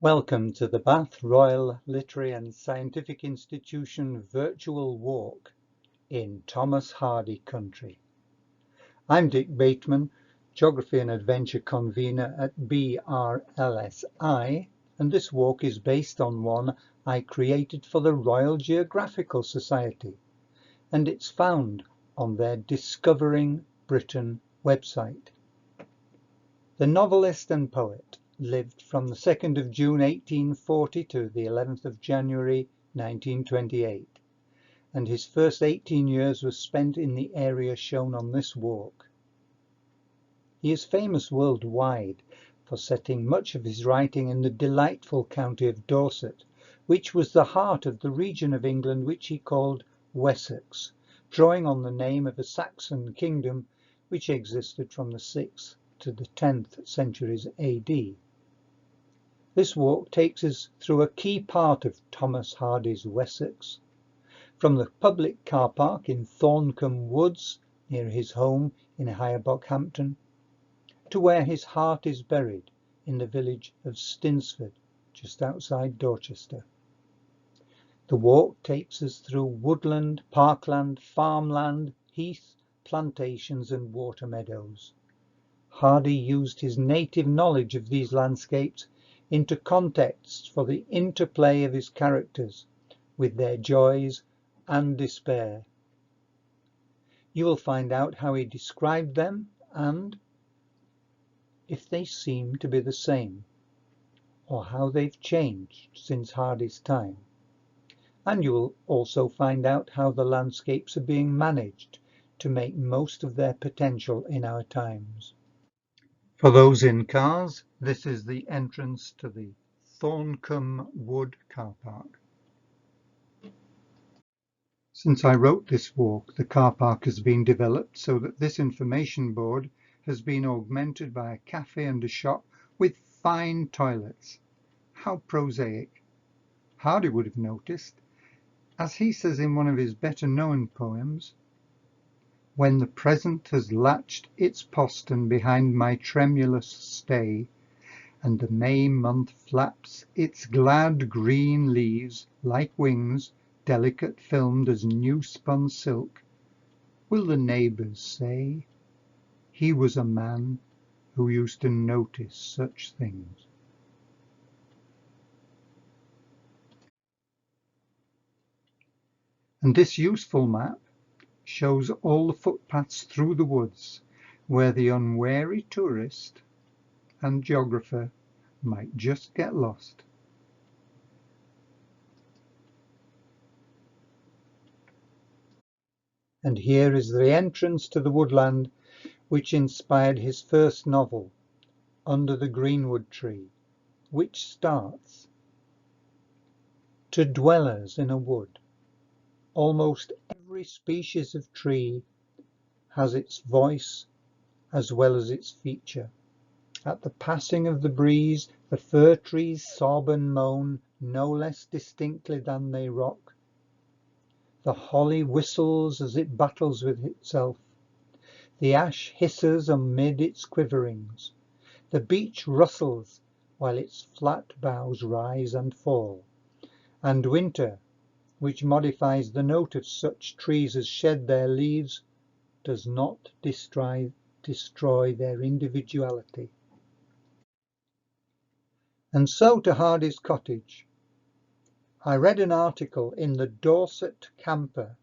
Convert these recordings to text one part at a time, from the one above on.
Welcome to the Bath Royal Literary and Scientific Institution virtual walk in Thomas Hardy country. I'm Dick Bateman, Geography and Adventure Convener at BRLSI, and this walk is based on one I created for the Royal Geographical Society, and it's found on their Discovering Britain website. The novelist and poet lived from the 2nd of June 1840 to the 11th of January 1928, and his first 18 years was spent in the area shown on this walk. He is famous worldwide for setting much of his writing in the delightful county of Dorset, which was the heart of the region of England which he called Wessex, drawing on the name of a Saxon kingdom which existed from the 6th to the 10th centuries AD. This walk takes us through a key part of Thomas Hardy's Wessex, from the public car park in Thorncombe Woods near his home in Lower Bockhampton, to where his heart is buried in the village of Stinsford, just outside Dorchester. The walk takes us through woodland, parkland, farmland, heath, plantations and water meadows. Hardy used his native knowledge of these landscapes into context for the interplay of his characters with their joys and despair. You will find out how he described them and if they seem to be the same, or how they've changed since Hardy's time. And you will also find out how the landscapes are being managed to make most of their potential in our times. For those in cars, this is the entrance to the Thorncombe Wood car park. Since I wrote this walk, the car park has been developed so that this information board has been augmented by a cafe and a shop with fine toilets. How prosaic! Hardy would have noticed, as he says in one of his better-known poems, "When the present has latched its postern behind my tremulous stay, and the May month flaps its glad green leaves like wings, delicate filmed as new-spun silk, will the neighbours say, he was a man who used to notice such things?" And this useful map shows all the footpaths through the woods where the unwary tourist and geographer might just get lost. And here is the entrance to the woodland which inspired his first novel, Under the Greenwood Tree, which starts, "To dwellers in a wood, almost every species of tree has its voice as well as its feature. At the passing of the breeze, the fir trees sob and moan no less distinctly than they rock. The holly whistles as it battles with itself. The ash hisses amid its quiverings. The beech rustles while its flat boughs rise and fall. And winter, which modifies the note of such trees as shed their leaves, does not destroy their individuality." And so to Hardy's cottage. I read an article in the Dorset Camper,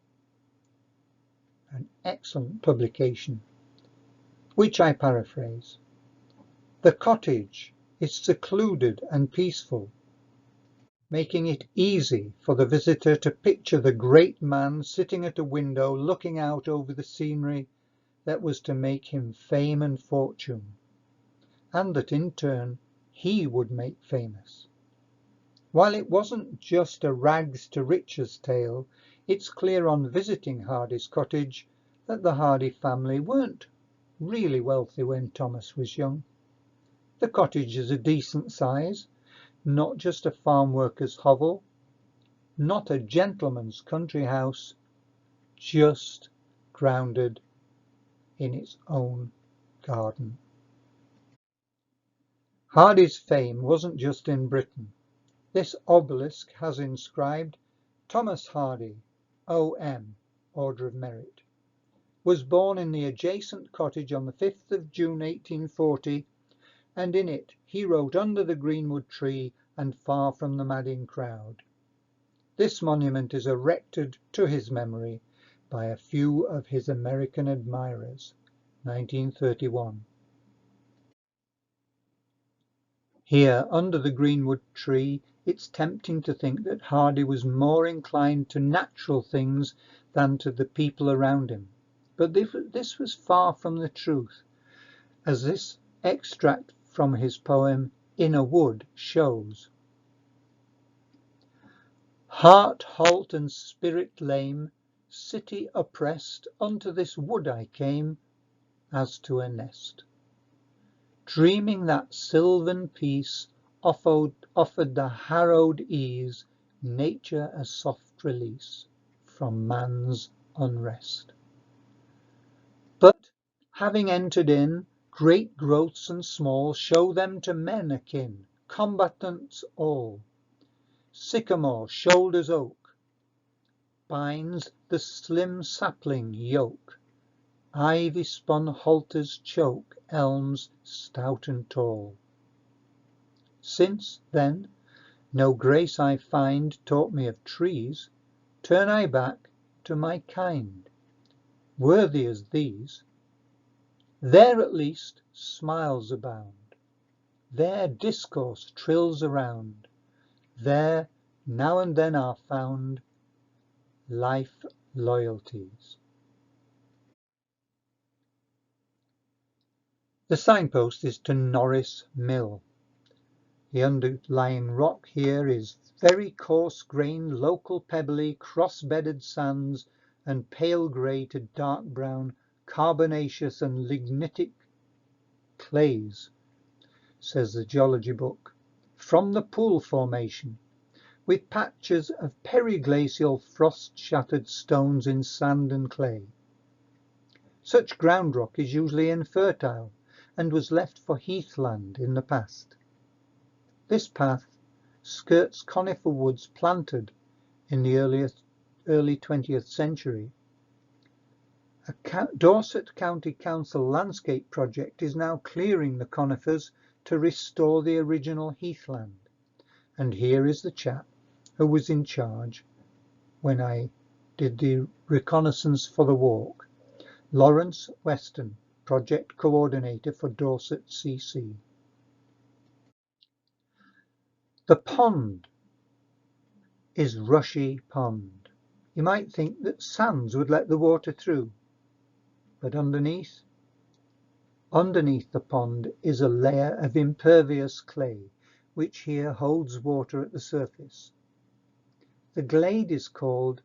an excellent publication, which I paraphrase. The cottage is secluded and peaceful, making it easy for the visitor to picture the great man sitting at a window looking out over the scenery that was to make him fame and fortune, and that in turn he would make famous. While it wasn't just a rags to riches tale, it's clear on visiting Hardy's cottage that the Hardy family weren't really wealthy when Thomas was young. The cottage is a decent size, not just a farm worker's hovel, not a gentleman's country house, just grounded in its own garden. Hardy's fame wasn't just in Britain. This obelisk has inscribed Thomas Hardy, O.M., Order of Merit. Was born in the adjacent cottage on the 5th of June 1840, and in it he wrote Under the Greenwood Tree and Far from the Madding Crowd. This monument is erected to his memory by a few of his American admirers. 1931. Here, under the greenwood tree, it's tempting to think that Hardy was more inclined to natural things than to the people around him. But this was far from the truth, as this extract from his poem In a Wood shows. Heart halt and spirit lame, city oppressed, unto this wood I came, as to a nest. Dreaming that sylvan peace offered the harrowed ease, nature a soft release from man's unrest. But, having entered in, great growths and small show them to men akin, combatants all. Sycamore shoulders oak, binds the slim sapling yoke, ivy spun halters choke elms stout and tall. Since, then, no grace I find taught me of trees, turn I back to my kind, worthy as these. There at least smiles abound, there discourse trills around, there now and then are found life loyalties. The signpost is to Norris Mill. The underlying rock here is very coarse-grained, local pebbly, cross-bedded sands and pale grey to dark brown, carbonaceous and lignitic clays, says the geology book, from the pool formation, with patches of periglacial frost-shattered stones in sand and clay. Such ground rock is usually infertile, and was left for heathland in the past. This path skirts conifer woods planted in the early 20th century. A Dorset County Council landscape project is now clearing the conifers to restore the original heathland. And here is the chap who was in charge when I did the reconnaissance for the walk. Lawrence Weston, project coordinator for Dorset CC. The pond is Rushy Pond. You might think that sands would let the water through, but underneath the pond is a layer of impervious clay, which here holds water at the surface. The glade is called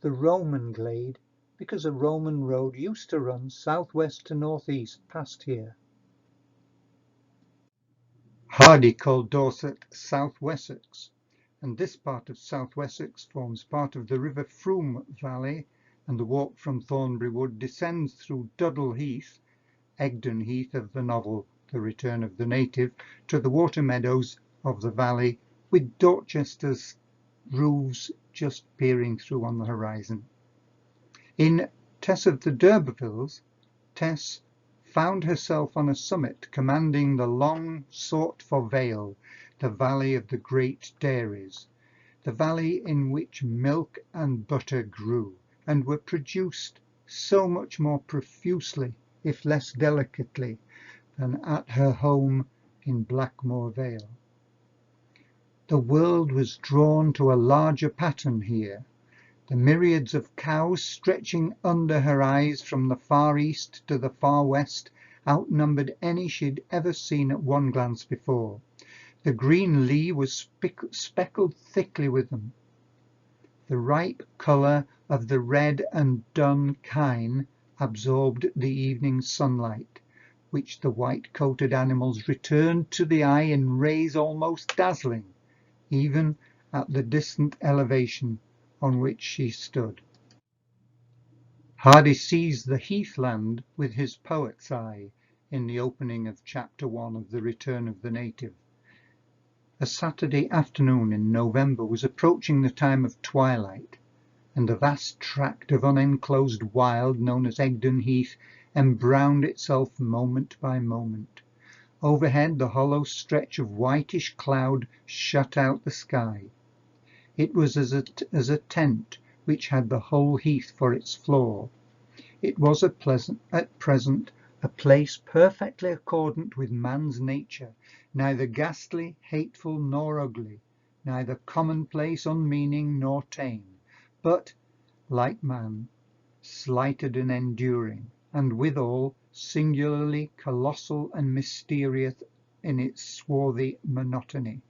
the Roman Glade because a Roman road used to run southwest to northeast past here. Hardy called Dorset South Wessex, and this part of South Wessex forms part of the River Frome valley, and the walk from Thornbury Wood descends through Duddle Heath, Egdon Heath of the novel The Return of the Native, to the water meadows of the valley, with Dorchester's roofs just peering through on the horizon. In Tess of the D'Urbervilles, Tess found herself on a summit commanding the long sought for vale, the valley of the great dairies, the valley in which milk and butter grew and were produced so much more profusely, if less delicately, than at her home in Blackmore Vale. The world was drawn to a larger pattern here, the myriads of cows stretching under her eyes from the far east to the far west outnumbered any she'd ever seen at one glance before. The green lea was speckled thickly with them. The ripe colour of the red and dun kine absorbed the evening sunlight, which the white-coated animals returned to the eye in rays almost dazzling, even at the distant elevation on which she stood. Hardy sees the heathland with his poet's eye, in the opening of Chapter 1 of The Return of the Native. A Saturday afternoon in November was approaching the time of twilight, and the vast tract of unenclosed wild known as Egdon Heath embrowned itself moment by moment. Overhead the hollow stretch of whitish cloud shut out the sky. It was as a tent which had the whole heath for its floor. It was at present a place perfectly accordant with man's nature, neither ghastly, hateful, nor ugly, neither commonplace, unmeaning, nor tame, but, like man, slighted and enduring, and withal singularly colossal and mysterious in its swarthy monotony.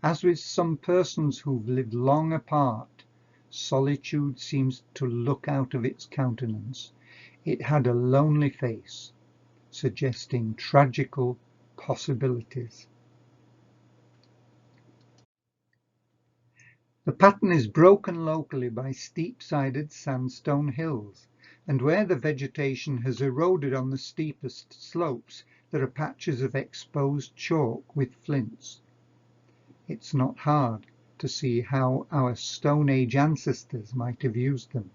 As with some persons who've lived long apart, solitude seems to look out of its countenance. It had a lonely face, suggesting tragical possibilities. The pattern is broken locally by steep-sided sandstone hills, and where the vegetation has eroded on the steepest slopes, there are patches of exposed chalk with flints. It's not hard to see how our Stone Age ancestors might have used them.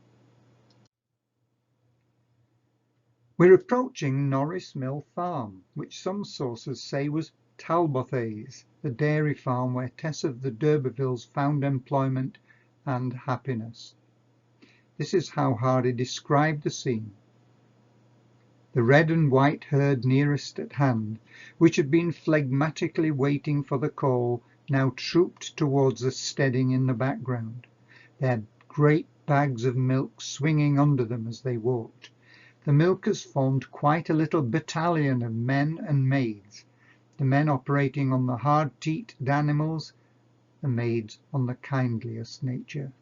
We're approaching Norris Mill Farm, which some sources say was Talbothays, the dairy farm where Tess of the d'Urbervilles found employment and happiness. This is how Hardy described the scene. The red and white herd nearest at hand, which had been phlegmatically waiting for the call, now trooped towards the steading in the background, their great bags of milk swinging under them as they walked. The milkers formed quite a little battalion of men and maids, the men operating on the hard-teethed animals, the maids on the kindliest nature.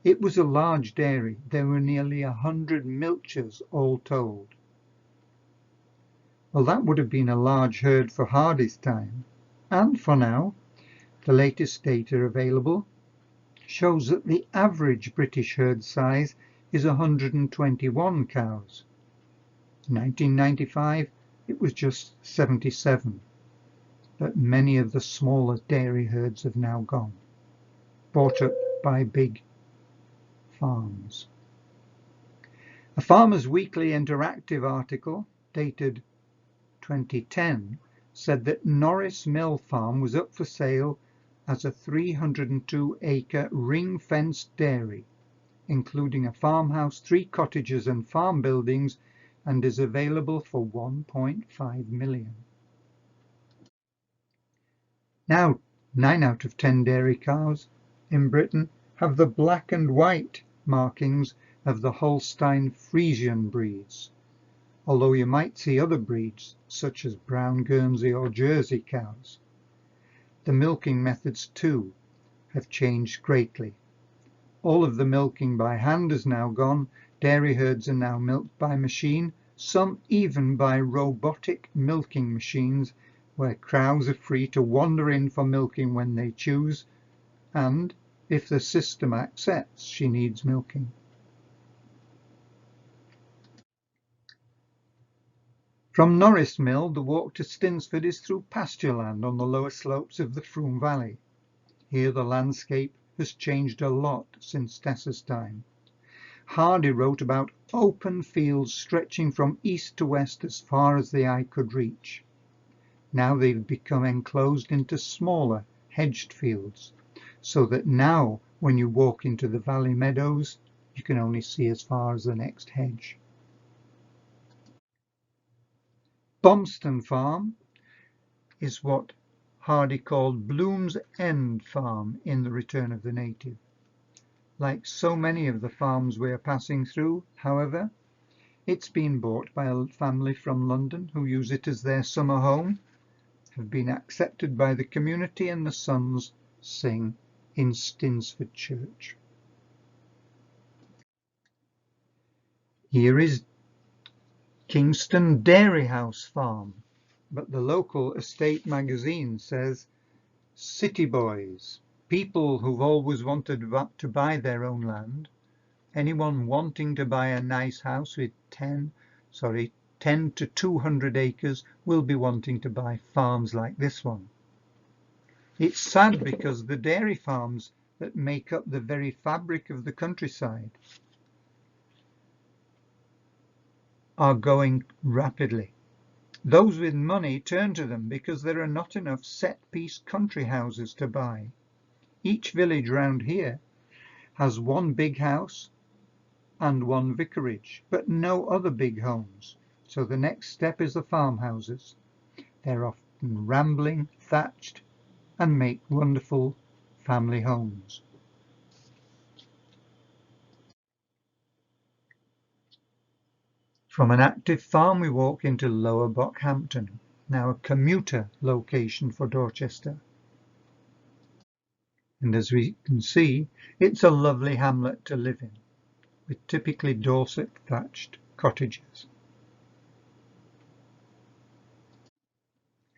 It was a large dairy. There were nearly 100 milchers all told. Well, that would have been a large herd for Hardy's time, and for now. The latest data available shows that the average British herd size is 121 cows. In 1995 it was just 77, but many of the smaller dairy herds have now gone, bought up by big farms. A Farmers Weekly interactive article dated 2010 said that Norris Mill Farm was up for sale as a 302-acre ring-fenced dairy, including a farmhouse, 3 cottages and farm buildings, and is available for 1.5 million. Now, 9 out of 10 dairy cows in Britain have the black and white markings of the Holstein Friesian breeds, although you might see other breeds such as brown Guernsey or Jersey cows. The milking methods too have changed greatly. All of the milking by hand is now gone. Dairy herds are now milked by machine, some even by robotic milking machines, where cows are free to wander in for milking when they choose, and if the system accepts she needs milking. From Norris Mill, the walk to Stinsford is through pasture land on the lower slopes of the Frome Valley. Here the landscape has changed a lot since Tess's time. Hardy wrote about open fields stretching from east to west as far as the eye could reach. Now they've become enclosed into smaller, hedged fields, so that now when you walk into the valley meadows, you can only see as far as the next hedge. Bomston Farm is what Hardy called Bloom's End Farm in The Return of the Native. Like so many of the farms we are passing through, however, it's been bought by a family from London who use it as their summer home, have been accepted by the community, and the sons sing in Stinsford Church. Here is Kingston Dairy House Farm, but the local estate magazine says, "City boys, people who've always wanted to buy their own land, anyone wanting to buy a nice house with 10 to 200 acres will be wanting to buy farms like this one. It's sad because the dairy farms that make up the very fabric of the countryside are going rapidly. Those with money turn to them because there are not enough set-piece country houses to buy. Each village round here has one big house and one vicarage, but no other big homes. So the next step is the farmhouses. They're often rambling, thatched, and make wonderful family homes. From an active farm we walk into Lower Bockhampton, now a commuter location for Dorchester. And as we can see, it's a lovely hamlet to live in, with typically Dorset thatched cottages.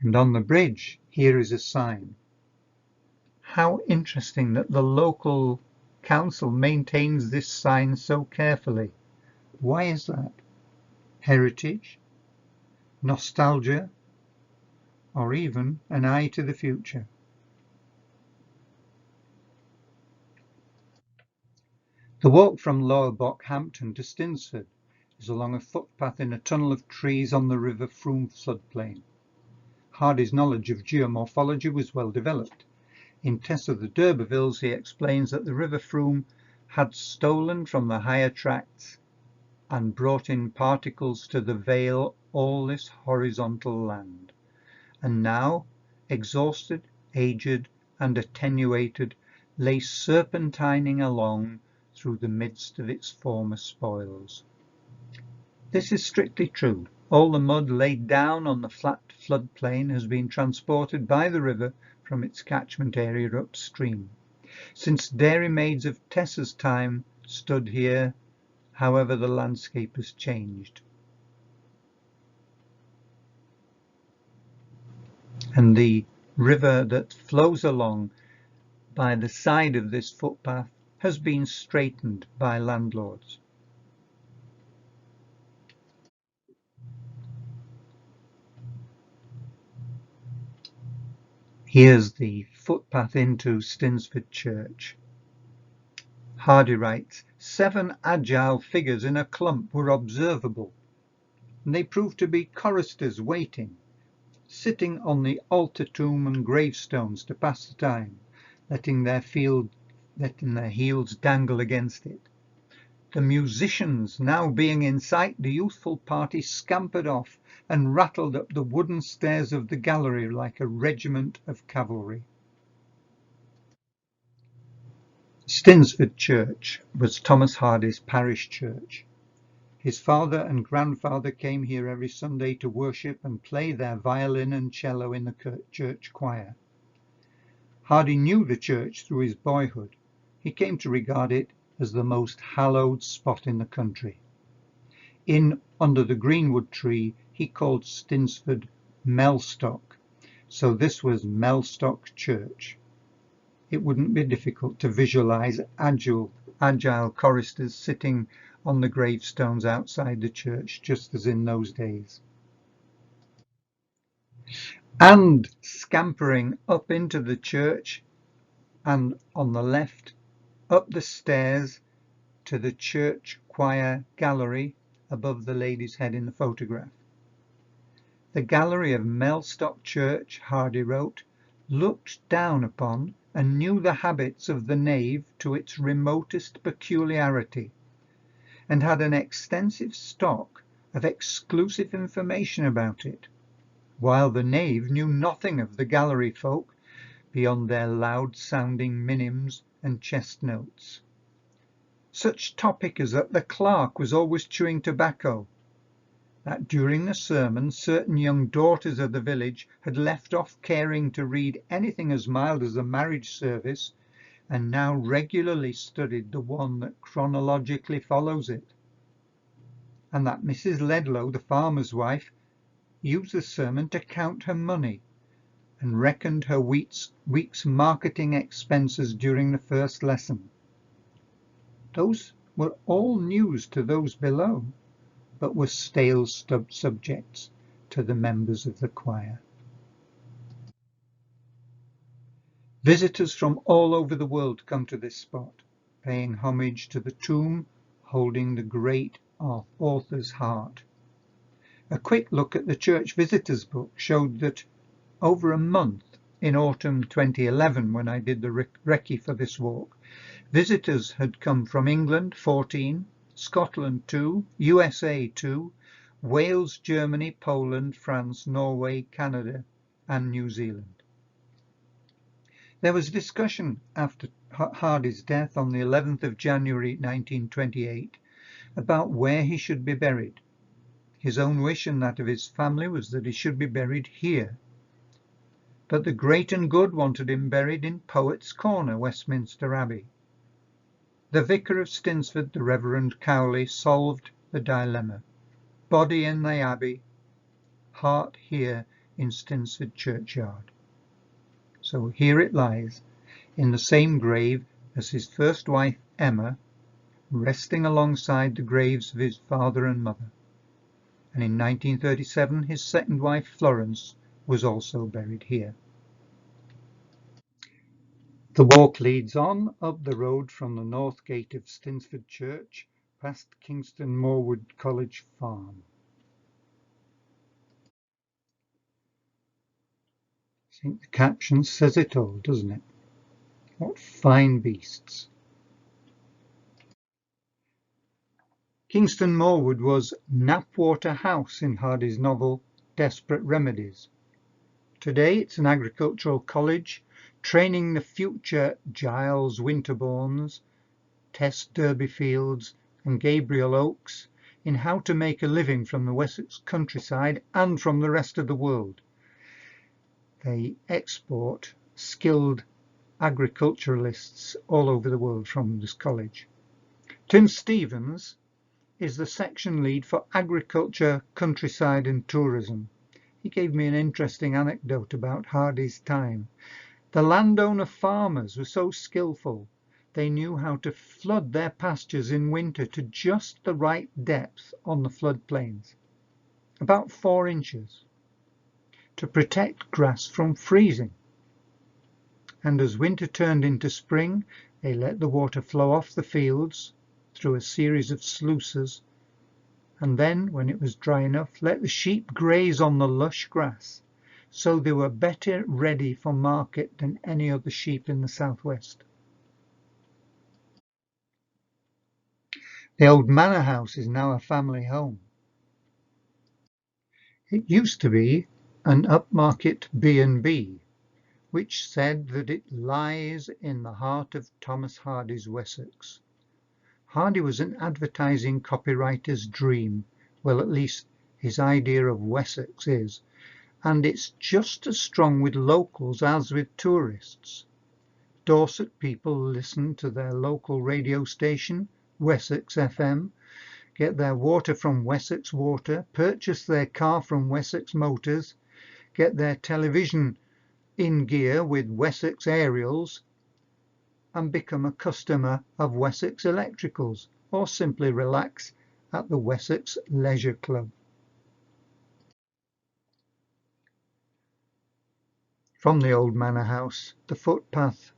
And on the bridge, here is a sign. How interesting that the local council maintains this sign so carefully. Why is that? Heritage, nostalgia, or even an eye to the future? The walk from Lower Bockhampton to Stinsford is along a footpath in a tunnel of trees on the River Frome floodplain. Hardy's knowledge of geomorphology was well developed. In Tess of the D'Urbervilles he explains that the River Frome had stolen from the higher tracts and brought in particles to the vale all this horizontal land, and now, exhausted, aged, and attenuated, lay serpentining along through the midst of its former spoils. This is strictly true. All the mud laid down on the flat floodplain has been transported by the river from its catchment area upstream. Since dairymaids of Tessa's time stood here, however, the landscape has changed. And the river that flows along by the side of this footpath has been straightened by landlords. Here's the footpath into Stinsford Church. Hardy writes, 7 agile figures in a clump were observable, and they proved to be choristers waiting, sitting on the altar tomb and gravestones to pass the time, letting their heels dangle against it. The musicians now being in sight, the youthful party scampered off and rattled up the wooden stairs of the gallery like a regiment of cavalry. Stinsford Church was Thomas Hardy's parish church. His father and grandfather came here every Sunday to worship and play their violin and cello in the church choir. Hardy knew the church through his boyhood. He came to regard it as the most hallowed spot in the country. In under the greenwood tree he called Stinsford Mellstock, so this was Mellstock Church. It wouldn't be difficult to visualize agile choristers sitting on the gravestones outside the church, just as in those days, and scampering up into the church, and on the left up the stairs to the church choir gallery above the lady's head in the photograph. The gallery of Mellstock Church, Hardy wrote, looked down upon and knew the habits of the nave to its remotest peculiarity, and had an extensive stock of exclusive information about it, while the nave knew nothing of the gallery folk beyond their loud-sounding minims and chest notes. Such topic as that the clerk was always chewing tobacco, that during the sermon certain young daughters of the village had left off caring to read anything as mild as the marriage service, and now regularly studied the one that chronologically follows it, and that Mrs. Ledlow, the farmer's wife, used the sermon to count her money, and reckoned her week's marketing expenses during the first lesson. Those were all news to those below, but were stale subjects to the members of the choir. Visitors from all over the world come to this spot, paying homage to the tomb holding the great author's heart. A quick look at the church visitors book showed that over a month in autumn 2011, when I did the recce for this walk, visitors had come from England 14, Scotland 2, USA 2, Wales, Germany, Poland, France, Norway, Canada and New Zealand. There was discussion after Hardy's death on the 11th of January 1928 about where he should be buried. His own wish and that of his family was that he should be buried here. But the great and good wanted him buried in Poets' Corner, Westminster Abbey. The vicar of Stinsford, the Reverend Cowley, solved the dilemma. Body in the Abbey, heart here in Stinsford churchyard. So here it lies, in the same grave as his first wife Emma, resting alongside the graves of his father and mother. And in 1937 his second wife Florence was also buried here. The walk leads on up the road from the north gate of Stinsford Church past Kingston Moorwood College Farm. I think the caption says it all, doesn't it? What fine beasts. Kingston Moorwood was Knapwater House in Hardy's novel Desperate Remedies. Today it's an agricultural college training the future Giles Winterbournes, Tess Derbyfields and Gabriel Oakes in how to make a living from the Wessex countryside and from the rest of the world. They export skilled agriculturalists all over the world from this college. Tim Stevens is the section lead for agriculture, countryside and tourism. He gave me an interesting anecdote about Hardy's time. The landowner farmers were so skillful, they knew how to flood their pastures in winter to just the right depth on the floodplains, about 4 inches, to protect grass from freezing. And as winter turned into spring, they let the water flow off the fields through a series of sluices, and then, when it was dry enough, let the sheep graze on the lush grass, so they were better ready for market than any other sheep in the southwest. The old manor house is now a family home. It used to be an upmarket B&B, which said that it lies in the heart of Thomas Hardy's Wessex. Hardy was an advertising copywriter's dream, well, at least his idea of Wessex is, and it's just as strong with locals as with tourists. Dorset people listen to their local radio station, Wessex FM, get their water from Wessex Water, purchase their car from Wessex Motors, get their television in gear with Wessex aerials, and become a customer of Wessex Electricals, or simply relax at the Wessex Leisure Club. From the old manor house, the footpath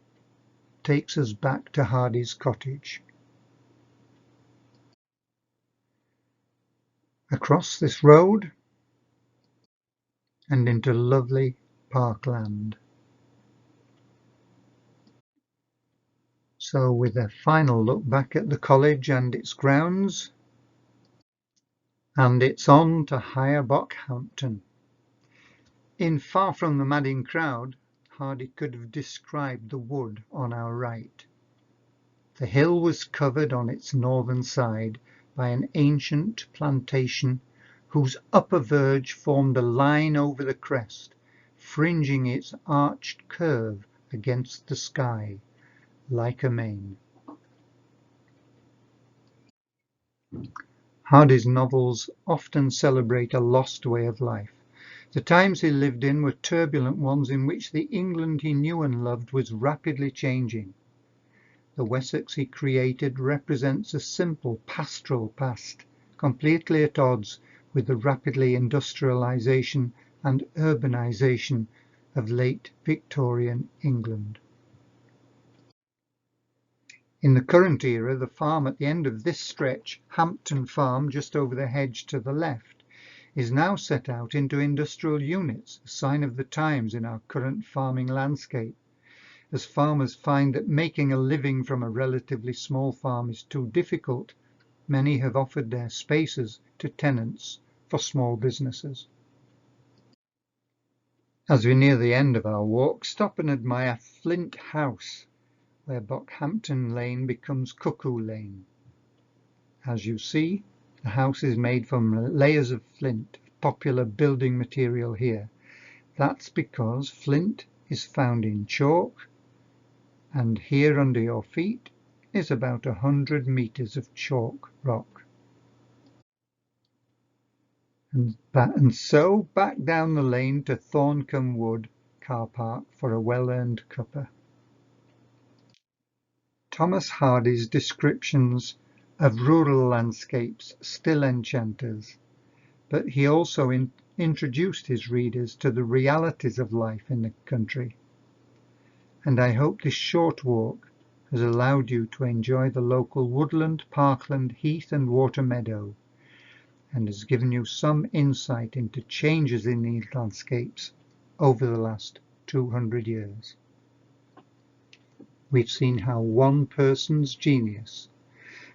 takes us back to Hardy's cottage. Across this road and into lovely parkland. So with a final look back at the college and its grounds, and it's on to Higher Bockhampton. In Far From the Madding Crowd, Hardy could have described the wood on our right. The hill was covered on its northern side by an ancient plantation whose upper verge formed a line over the crest, fringing its arched curve against the sky, like a mane. Hardy's novels often celebrate a lost way of life. The times he lived in were turbulent ones in which the England he knew and loved was rapidly changing. The Wessex he created represents a simple pastoral past, completely at odds with the rapidly industrialisation and urbanisation of late Victorian England. In the current era, the farm at the end of this stretch, Hampton Farm, just over the hedge to the left, is now set out into industrial units, a sign of the times in our current farming landscape. As farmers find that making a living from a relatively small farm is too difficult, many have offered their spaces to tenants for small businesses. As we near the end of our walk, stop and admire Flint House, where Bockhampton Lane becomes Cuckoo Lane. As you see, the house is made from layers of flint, popular building material here. That's because flint is found in chalk, and here under your feet is about 100 meters of chalk rock. And so back down the lane to Thorncombe Wood car park for a well-earned cuppa. Thomas Hardy's descriptions of rural landscapes still enchant us, but he also introduced his readers to the realities of life in the country. And I hope this short walk has allowed you to enjoy the local woodland, parkland, heath and water meadow, and has given you some insight into changes in these landscapes over the last 200 years. We've seen how one person's genius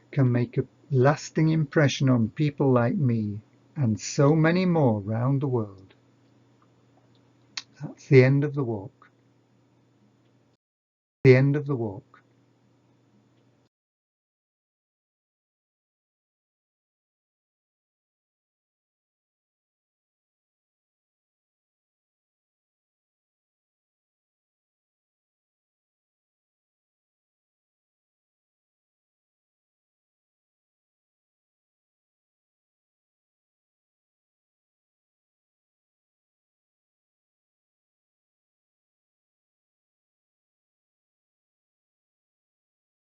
can make a lasting impression on people like me and so many more round the world. That's the end of the walk. The end of the walk.